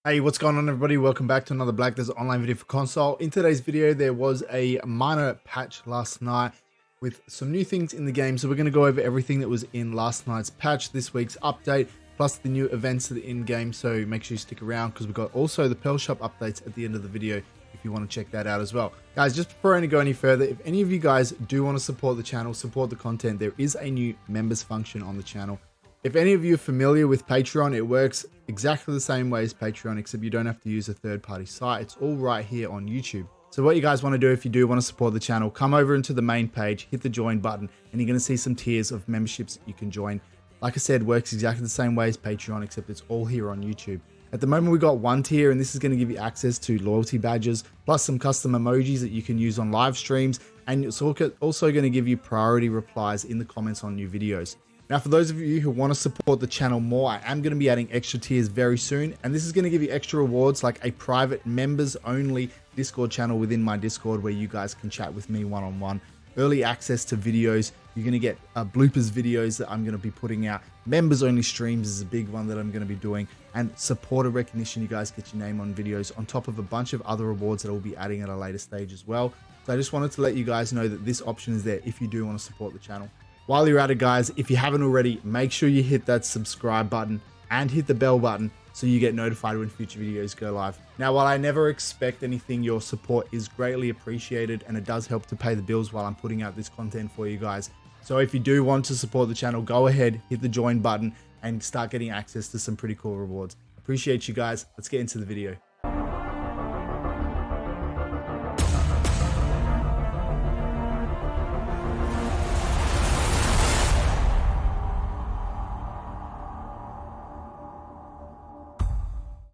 Hey, what's going on everybody? Welcome back to another Black Desert online video for console. In today's video, there was a minor patch last night with some new things in the game. So we're going to go over everything that was in last night's patch, this week's update, plus the new events that are in game. So make sure you stick around because we've got also the Pearl Shop updates at the end of the video if you want to check that out as well. Guys, just before I go any further, if any of you guys do want to support the channel, support the content, there is a new members function on the channel. If any of you are familiar with Patreon, it works exactly the same way as Patreon, except you don't have to use a third-party site. It's all right here on YouTube. So what you guys want to do if you do want to support the channel, come over into the main page, hit the join button, and you're going to see some tiers of memberships that you can join. Like I said, works exactly the same way as Patreon, except it's all here on YouTube. At the moment, we got one tier, and this is going to give you access to loyalty badges, plus some custom emojis that you can use on live streams, and it's also going to give you priority replies in the comments on new videos. Now, for those of you who want to support the channel more, I am going to be adding extra tiers very soon, and this is going to give you extra rewards like a private members only Discord channel within my Discord where you guys can chat with me one-on-one, early access to videos. You're going to get bloopers videos that I'm going to be putting out. Members only streams is a big one that I'm going to be doing, and supporter recognition. You guys get your name on videos on top of a bunch of other rewards that I will be adding at a later stage as well. So I just wanted to let you guys know that this option is there if you do want to support the channel. While you're at it, guys, if you haven't already, make sure you hit that subscribe button and hit the bell button so you get notified when future videos go live. Now, while I never expect anything, your support is greatly appreciated and it does help to pay the bills while I'm putting out this content for you guys. So if you do want to support the channel, go ahead, hit the join button and start getting access to some pretty cool rewards. Appreciate you guys. Let's get into the video.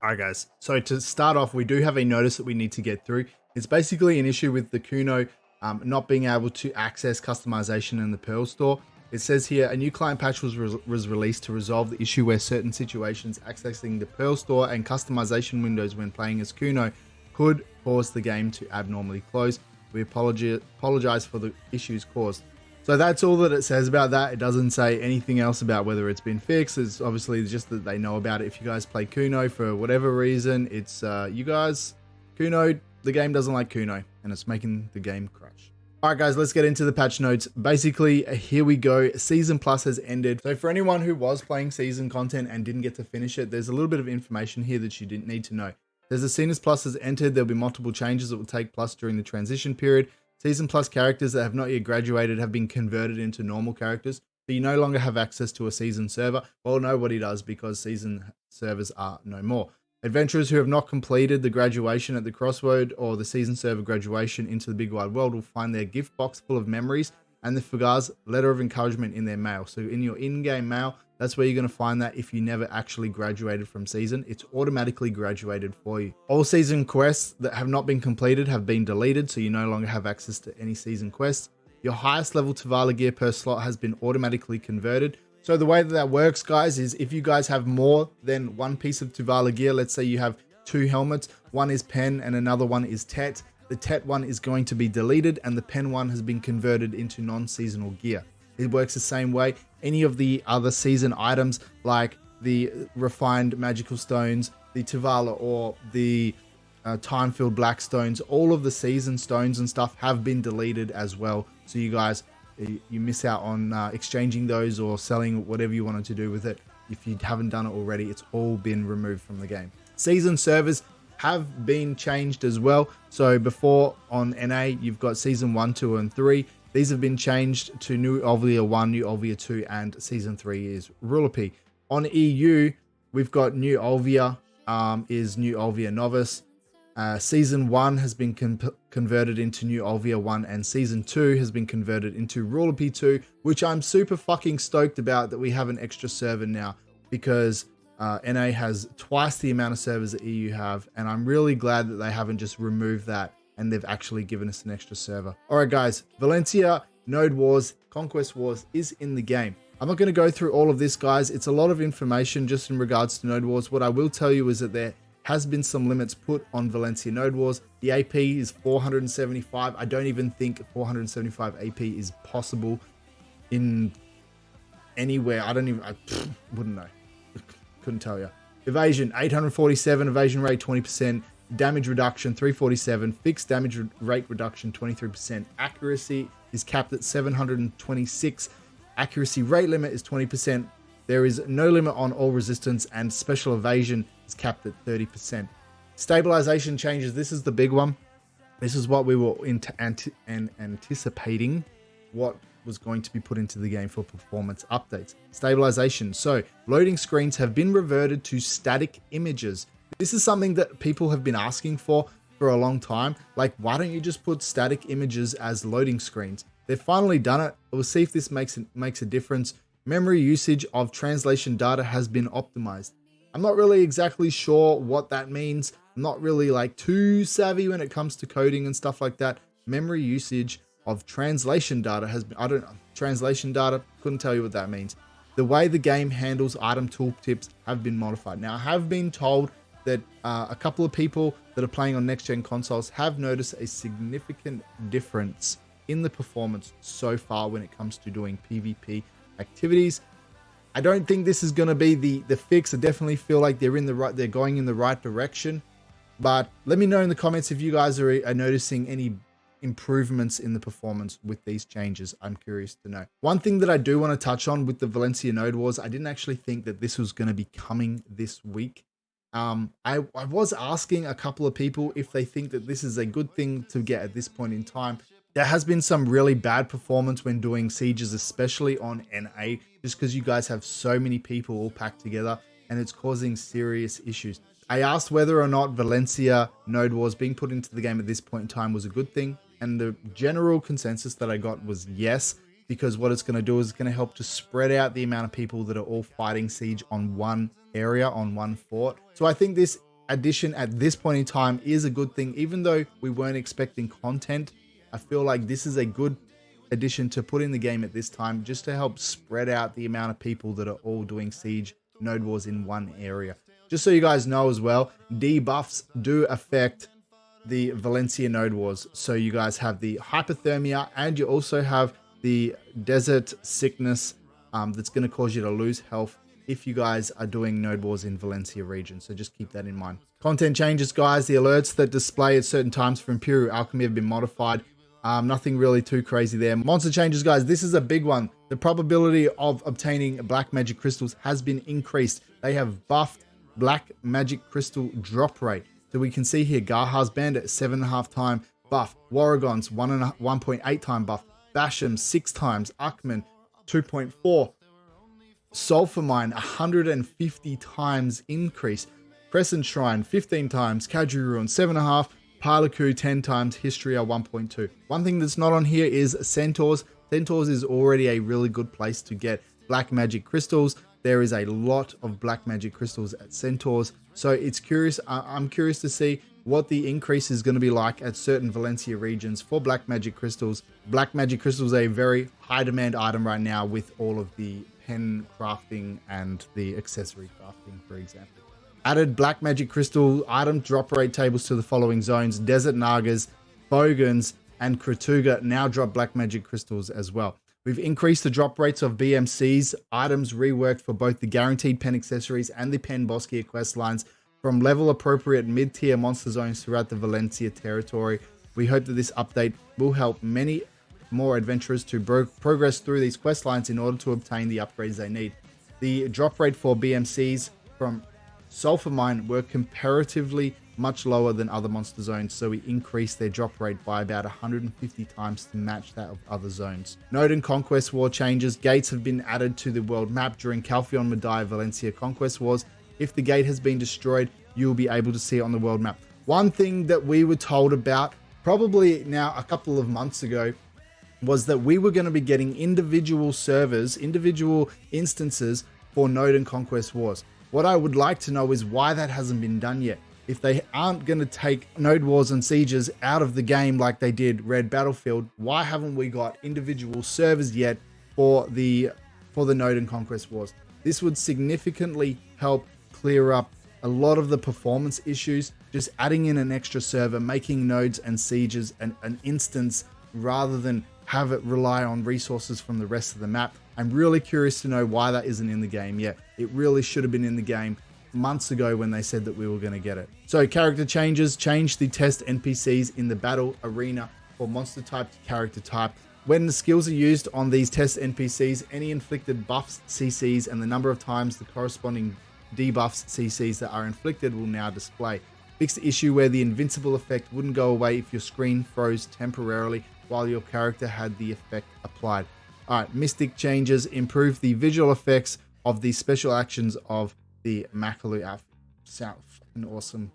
Alright guys, so to start off, we do have a notice that we need to get through. It's basically an issue with the Kuno not being able to access customization in the Pearl store. It says here, a new client patch was released to resolve the issue where certain situations accessing the Pearl store and customization windows when playing as Kuno could cause the game to abnormally close. We apologize for the issues caused. So that's all that it says about that. It doesn't say anything else about whether it's been fixed. It's obviously just that they know about it. If you guys play Kuno for whatever reason, it's you guys, Kuno, the game doesn't like Kuno and it's making the game crash. All right, guys, let's get into the patch notes. Basically, here we go. Season Plus has ended. So for anyone who was playing season content and didn't get to finish it, there's a little bit of information here that you didn't need to know. There's a Season Plus has entered. There'll be multiple changes that will take place during the transition period. Season Plus characters that have not yet graduated have been converted into normal characters, so you no longer have access to a season server. Well, nobody does because season servers are no more. Adventurers who have not completed the graduation at the crossroad or the season server graduation into the big wide world will find their gift box full of memories and the Fugaz letter of encouragement in their mail. So in your in-game mail, that's where you're going to find that if you never actually graduated from season. It's automatically graduated for you. All season quests that have not been completed have been deleted, so you no longer have access to any season quests. Your highest level Tuvala gear per slot has been automatically converted. So the way that that works, guys, is if you guys have more than one piece of Tuvala gear, let's say you have two helmets, one is Pen and another one is Tet. The Tet one is going to be deleted and the Pen one has been converted into non-seasonal gear. It works the same way. Any of the other season items like the refined magical stones, the Tuvala or the time-filled black stones, all of the season stones and stuff have been deleted as well. So you guys, you miss out on exchanging those or selling whatever you wanted to do with it. If you haven't done it already, it's all been removed from the game. Season servers have been changed as well. So before on NA, you've got season 1, 2, and 3. These have been changed to New Olvia 1, New Olvia 2, and season 3 is Rulepi. On EU, we've got New Olvia is New Olvia Novice. Season 1 has been converted into New Olvia 1, and Season 2 has been converted into Rulepi 2, which I'm super fucking stoked about that we have an extra server now, because NA has twice the amount of servers that EU have, and I'm really glad that they haven't just removed that and they've actually given us an extra server. All right, guys, Valencia, Node Wars, Conquest Wars is in the game. I'm not going to go through all of this, guys. It's a lot of information just in regards to Node Wars. What I will tell you is that there has been some limits put on Valencia Node Wars. The AP is 475. I don't even think 475 AP is possible in anywhere. I wouldn't know. Couldn't tell you. Evasion 847, evasion rate 20%, damage reduction 347, fixed damage rate reduction 23%, accuracy is capped at 726, accuracy rate limit is 20%, there is no limit on all resistance, and special evasion is capped at 30%. Stabilization changes, this is the big one. This is what we were anticipating what was going to be put into the game for performance updates. Stabilization. So loading screens have been reverted to static images. This is something that people have been asking for a long time. Like, why don't you just put static images as loading screens? They've finally done it. We'll see if this makes a difference. Memory usage of translation data has been optimized. I'm not really exactly sure what that means. I'm not really like too savvy when it comes to coding and stuff like that. Memory usage of translation data has been, I don't know, translation data, couldn't tell you what that means. The way the game handles item tooltips have been modified. Now, I have been told that a couple of people that are playing on next-gen consoles have noticed a significant difference in the performance so far when it comes to doing PvP activities. I don't think this is going to be the fix. I definitely feel like they're going in the right direction. But let me know in the comments if you guys are noticing any improvements in the performance with these changes. I'm curious to know. One thing that I do want to touch on with the Valencia Node Wars, I didn't actually think that this was going to be coming this week. I was asking a couple of people if they think that this is a good thing to get at this point in time. There has been some really bad performance when doing sieges, especially on NA, just because you guys have so many people all packed together and it's causing serious issues. I asked whether or not Valencia Node Wars being put into the game at this point in time was a good thing, and the general consensus that I got was yes, because what it's going to do is it's going to help to spread out the amount of people that are all fighting siege on one area, on one fort. So I think this addition at this point in time is a good thing. Even though we weren't expecting content, I feel like this is a good addition to put in the game at this time, just to help spread out the amount of people that are all doing siege Node Wars in one area. Just so you guys know as well, debuffs do affect the Valencia Node Wars. So you guys have the hypothermia, and you also have the desert sickness that's going to cause you to lose health if you guys are doing Node Wars in Valencia region. So just keep that in mind. Content changes, guys. The alerts that display at certain times for Imperial Alchemy have been modified. Nothing really too crazy there. Monster changes, guys. This is a big one. The probability of obtaining black magic crystals has been increased. They have buffed black magic crystal drop rate. So we can see here Garhar's Bandit 7.5 time buff, Warrigon's 1.8 time buff, Basham 6 times, Akman 2.4, Sulfur Mine 150 times increase, Crescent Shrine 15 times, Kadri Ruin 7.5, Pilaku 10 times, Histria 1.2. One thing that's not on here is Centaurs. Centaurs is already a really good place to get black magic crystals. There is a lot of black magic crystals at Centaurs. So I'm curious to see what the increase is going to be like at certain Valencia regions for black magic crystals. Black magic crystals are a very high demand item right now with all of the pen crafting and the accessory crafting, for example. Added black magic crystal item drop rate tables to the following zones. Desert Nagas, Bogans, and Kratuga now drop black magic crystals as well. We've increased the drop rates of BMCs, items reworked for both the guaranteed pen accessories and the pen boss gear quest lines from level appropriate mid-tier monster zones throughout the Valencia territory. We hope that this update will help many more adventurers to progress through these quest lines in order to obtain the upgrades they need. The drop rate for BMCs from Sulfur Mine were comparatively much lower than other monster zones, so we increased their drop rate by about 150 times to match that of other zones. Node and Conquest War changes. Gates have been added to the world map during Calpheon Madai Valencia Conquest Wars. If the gate has been destroyed, you'll be able to see it on the world map. One thing that we were told about probably now a couple of months ago was that we were going to be getting individual servers, individual instances for Node and Conquest Wars. What I would like to know is why that hasn't been done yet. If they aren't going to take Node Wars and Sieges out of the game like they did Red Battlefield, why haven't we got individual servers yet for the Node and Conquest Wars? This would significantly help clear up a lot of the performance issues, just adding in an extra server, making Nodes and Sieges an instance rather than have it rely on resources from the rest of the map. I'm really curious to know why that isn't in the game yet. It really should have been in the game months ago when they said that we were going to get it. So character changes, change the test NPCs in the battle arena for monster type to character type. When the skills are used on these test NPCs, any inflicted buffs, CCs, and the number of times the corresponding debuffs, CCs that are inflicted will now display. Fix the issue where the invincible effect wouldn't go away if your screen froze temporarily while your character had the effect applied. Alright, Mystic changes, improve the visual effects of the special actions of the Makalu outfit. Sound fucking awesome.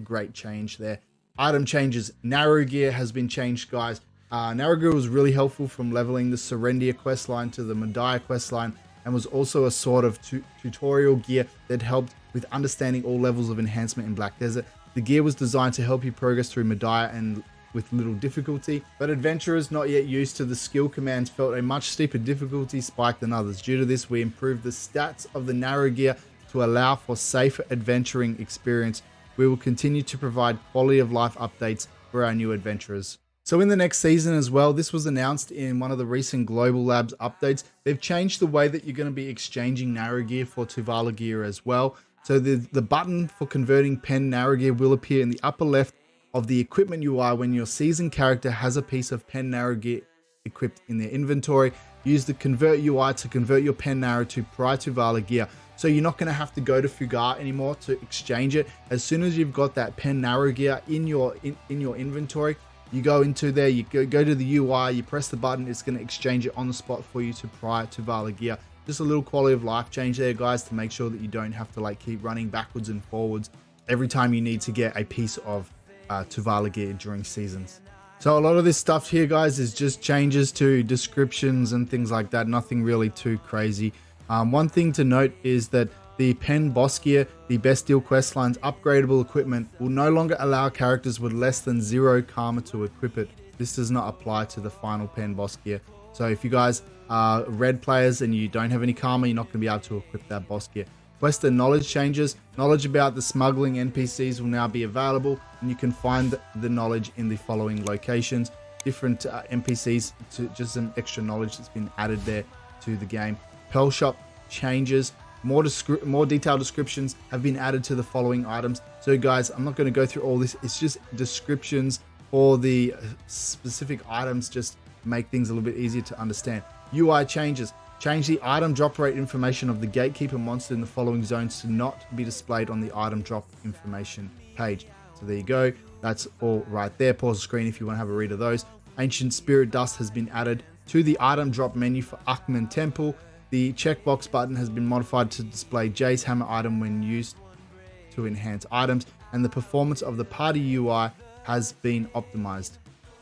Great change there. Item changes. Narrow gear has been changed, guys. Narrow gear was really helpful from leveling the Serendia questline to the Medaya questline, and was also a sort of tutorial gear that helped with understanding all levels of enhancement in Black Desert. The gear was designed to help you progress through Medaya and with little difficulty, but adventurers not yet used to the skill commands felt a much steeper difficulty spike than others. Due to this, we improved the stats of the narrow gear to allow for safer adventuring experience. We will continue to provide quality of life updates for our new adventurers. So in the next season as well, this was announced in one of the recent Global Labs updates. They've changed the way that you're going to be exchanging narrow gear for Tuvala gear as well. So the button for converting pen narrow gear will appear in the upper left of the equipment UI when your seasoned character has a piece of pen narrow gear equipped in their inventory. Use the convert UI to convert your pen narrow to prior Tuvala gear. So you're not going to have to go to Fugar anymore to exchange it. As soon as you've got that pen narrow gear in your inventory, you go into there, you go to the UI, you press the button, it's going to exchange it on the spot for you to prior Tuvala gear. Just a little quality of life change there, guys, to make sure that you don't have to like keep running backwards and forwards every time you need to get a piece of Tuvala gear during seasons. So a lot of this stuff here, guys, is just changes to descriptions and things like that. Nothing really too crazy. One thing to note is that the pen boss gear, the best deal questline's upgradable equipment, will no longer allow characters with less than 0 karma to equip it. This does not apply to the final pen boss gear. So if you guys are red players and you don't have any karma, you're not going to be able to equip that boss gear. Quest and knowledge changes. Knowledge about the smuggling NPCs will now be available, and you can find the knowledge in the following locations. Different NPCs, to just some extra knowledge that's been added there to the game. Pearl shop changes. More detailed descriptions have been added to the following items. So guys, I'm not going to go through all this. It's just descriptions for the specific items, just make things a little bit easier to understand. UI changes. Change the item drop rate information of the gatekeeper monster in the following zones to not be displayed on the item drop information page. So there you go. That's all right there. Pause the screen if you want to have a read of those. Ancient Spirit Dust has been added to the item drop menu for Akhman Temple. The checkbox button has been modified to display Jay's hammer item when used to enhance items, and the performance of the party UI has been optimized.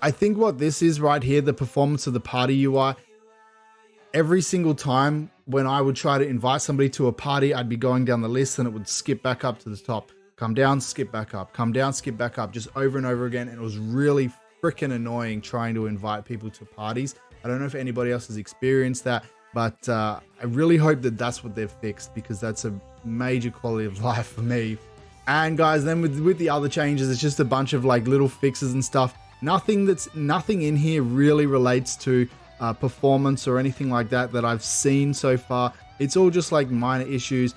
I think what this is right here, the performance of the party UI, every single time when I would try to invite somebody to a party, I'd be going down the list and it would skip back up to the top. Come down, skip back up. Come down, skip back up. Just over and over again. And it was really freaking annoying trying to invite people to parties. I don't know if anybody else has experienced that, but I really hope that that's what they've fixed, because that's a major quality of life for me. And guys, then with the other changes, it's just a bunch of like little fixes and stuff. Nothing in here really relates to performance or anything like that I've seen so far. It's all just like minor issues.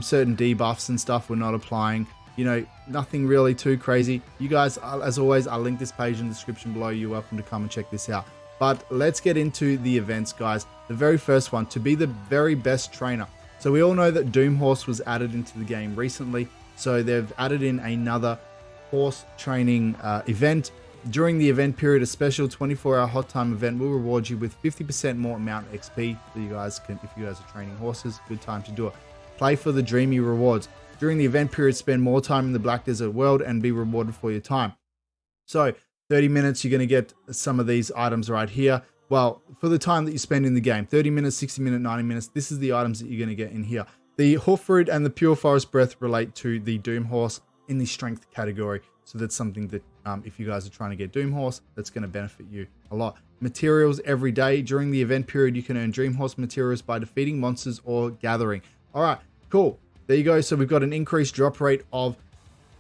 Certain debuffs and stuff we're not applying. You know, nothing really too crazy. You guys, as always, I'll link this page in the description below. You're welcome to come and check this out. But let's get into the events, guys. The very first one, to be the very best trainer. So we all know that Doom Horse was added into the game recently. So they've added in another horse training event. During the event period, a special 24-hour hot time event will reward you with 50% more amount XP. So you guys can, if you guys are training horses, good time to do it. Play for the dreamy rewards. During the event period, spend more time in the Black Desert world and be rewarded for your time. So 30 minutes, you're going to get some of these items right here. Well, for the time that you spend in the game, 30 minutes, 60 minutes, 90 minutes, this is the items that you're going to get in here. The Hoof Root and the Pure Forest Breath relate to the Doom Horse in the strength category. So that's something that if you guys are trying to get Doom Horse, that's going to benefit you a lot. Materials every day. During the event period, you can earn Dream Horse materials by defeating monsters or gathering. All right, cool. There you go. So we've got an increased drop rate of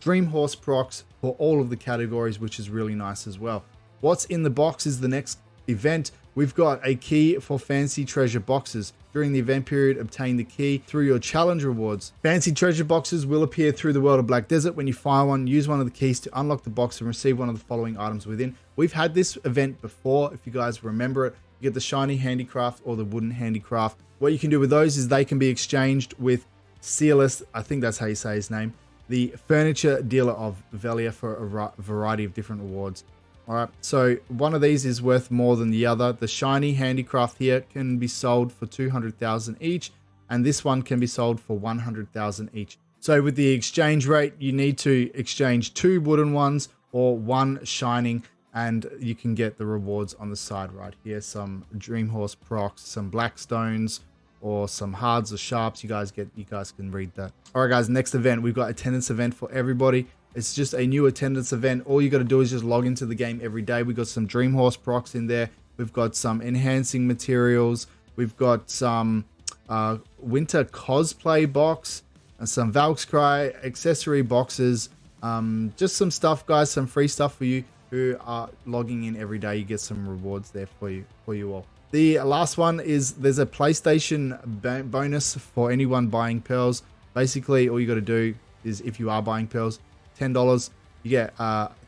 Dream Horse procs for all of the categories, which is really nice as well. What's in the box is the next event. we've got a key for fancy treasure boxes. During the event period, obtain the key through your challenge rewards. Fancy treasure boxes will appear through the world of Black Desert. When you fire one, use one of the keys to unlock the box and receive one of the following items within. We've had this event before, if you guys remember it. You get the shiny handicraft or the wooden handicraft. What you can do with those is they can be exchanged with Searless, I think that's how you say his name, the furniture dealer of Valencia, for a variety of different rewards. All right, so one of these is worth more than the other. The shiny handicraft here can be sold for 200,000 each, and this one can be sold for 100,000 each. So with the exchange rate, you need to exchange 2 wooden ones or 1 shining, and you can get the rewards on the side right here. Some Dream Horse procs, some Blackstones, or some hards or sharps. You guys can read that. All right, guys, next event, we've got attendance event for everybody. It's just a new attendance event. All you got to do is just log into the game every day. We've got some Dream Horse procs in there. We've got some enhancing materials. We've got some winter cosplay box and some Valkyrie accessory boxes. Just some stuff, guys, some free stuff for you who are logging in every day. You get some rewards there for you all. The last one is there's a PlayStation bonus for anyone buying pearls. Basically, all you got to do is, if you are buying pearls, $10, you get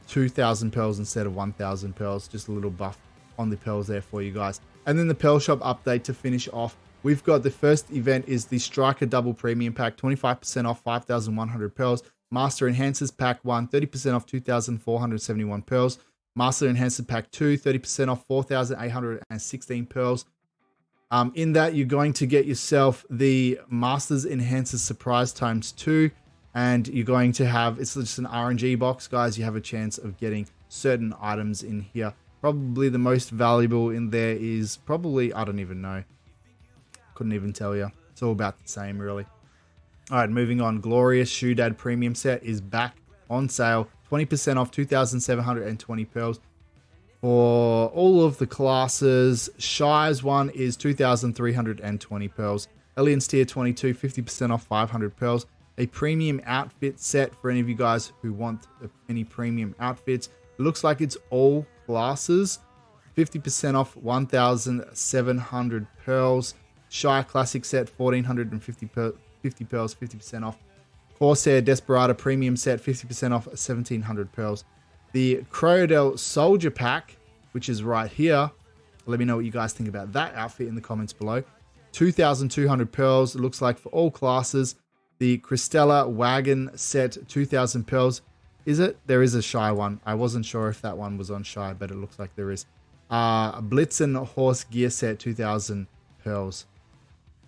2,000 pearls instead of 1,000 pearls. Just a little buff on the pearls there for you guys. And then the pearl shop update to finish off. We've got the first event is the Striker Double Premium Pack, 25% off 5,100 pearls. Master Enhancers Pack 1, 30% off 2,471 pearls. Master Enhancer Pack 2, 30% off 4,816 pearls. In that, you're going to get yourself the Masters Enhancer Surprise times 2. And you're going to have, it's just an RNG box, guys. You have a chance of getting certain items in here. Probably the most valuable in there is probably, I don't even know. Couldn't even tell you. It's all about the same, really. All right, moving on. Glorious Shoe Dad Premium Set is back on sale. 20% off 2,720 pearls for all of the classes. Shy's one is 2,320 pearls. Aliens Tier 22, 50% off 500 pearls. A premium outfit set for any of you guys who want any premium outfits. It looks like it's all classes. 50% off 1,700 pearls. Shy Classic Set, 1,450 pearls, 50% off. Corsair Desperado Premium Set, 50% off 1,700 pearls. The Crocodile Soldier Pack, which is right here. Let me know what you guys think about that outfit in the comments below. 2,200 pearls, it looks like, for all classes. The Cristela Wagon Set, 2,000 pearls. Is it? There is a Shy one. I wasn't sure if that one was on Shy, but it looks like there is. Blitzen Horse Gear Set, 2,000 pearls.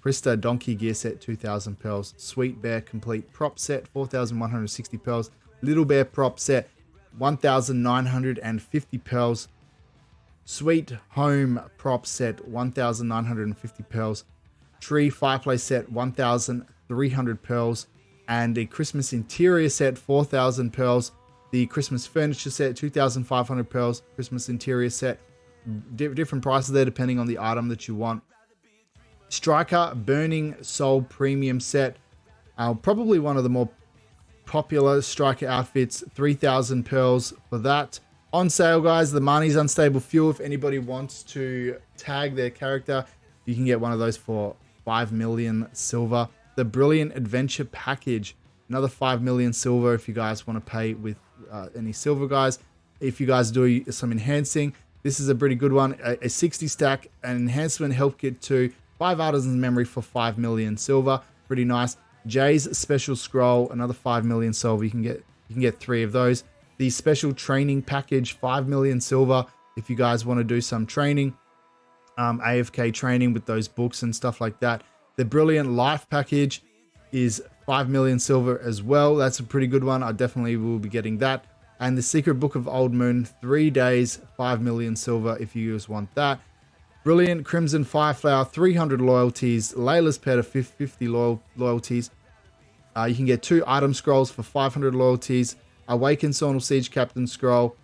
Krista Donkey Gear Set, 2,000 pearls. Sweet Bear Complete Prop Set, 4,160 pearls. Little Bear Prop Set, 1,950 pearls. Sweet Home Prop Set, 1,950 pearls. Tree Fireplace Set, 1,300 pearls. And a Christmas Interior Set, 4,000 pearls. The Christmas Furniture Set, 2,500 pearls. Christmas Interior Set, different prices there depending on the item that you want. Striker Burning Soul Premium Set, probably one of the more popular Striker outfits, 3,000 pearls for that. On sale, guys, the Marnie's Unstable Fuel. If anybody wants to tag their character, you can get one of those for 5 million silver. The Brilliant Adventure Package, another 5 million silver if you guys want to pay with any silver, guys. If you guys do some enhancing, this is a pretty good one. A 60 stack, an enhancement help kit 2, 5 artisans memory for 5 million silver. Pretty nice. Jay's Special Scroll, another 5 million silver. You can get 3 of those. The Special Training Package, 5 million silver. If you guys want to do some training, AFK training with those books and stuff like that. The Brilliant Life Package is 5 million silver as well. That's a pretty good one. I definitely will be getting that. And the Secret Book of Old Moon, 3 days, 5 million silver if you guys want that. Brilliant Crimson Fireflower, 300 loyalties. Layla's Pet, 50 loyalties. You can get 2 item scrolls for 500 loyalties. Awaken Sonal Siege Captain Scroll,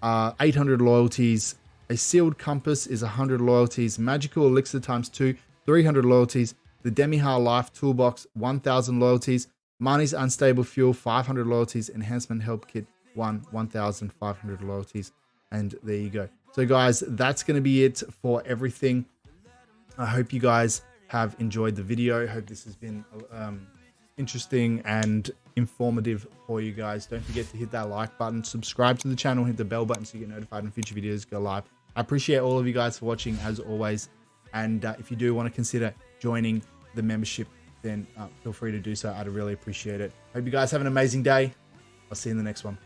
800 loyalties. A Sealed Compass is 100 loyalties. Magical Elixir times 2, 300 loyalties. The Demihar Life Toolbox, 1,000 loyalties. Marnie's Unstable Fuel, 500 loyalties. Enhancement Help Kit 1, 1,500 loyalties. And there you go. So guys, that's going to be it for everything. I hope you guys have enjoyed the video. I hope this has been interesting and informative for you guys. Don't forget to hit that like button, subscribe to the channel, hit the bell button so you get notified when future videos go live. I appreciate all of you guys for watching as always. And if you do want to consider joining the membership, then feel free to do so. I'd really appreciate it. Hope you guys have an amazing day. I'll see you in the next one.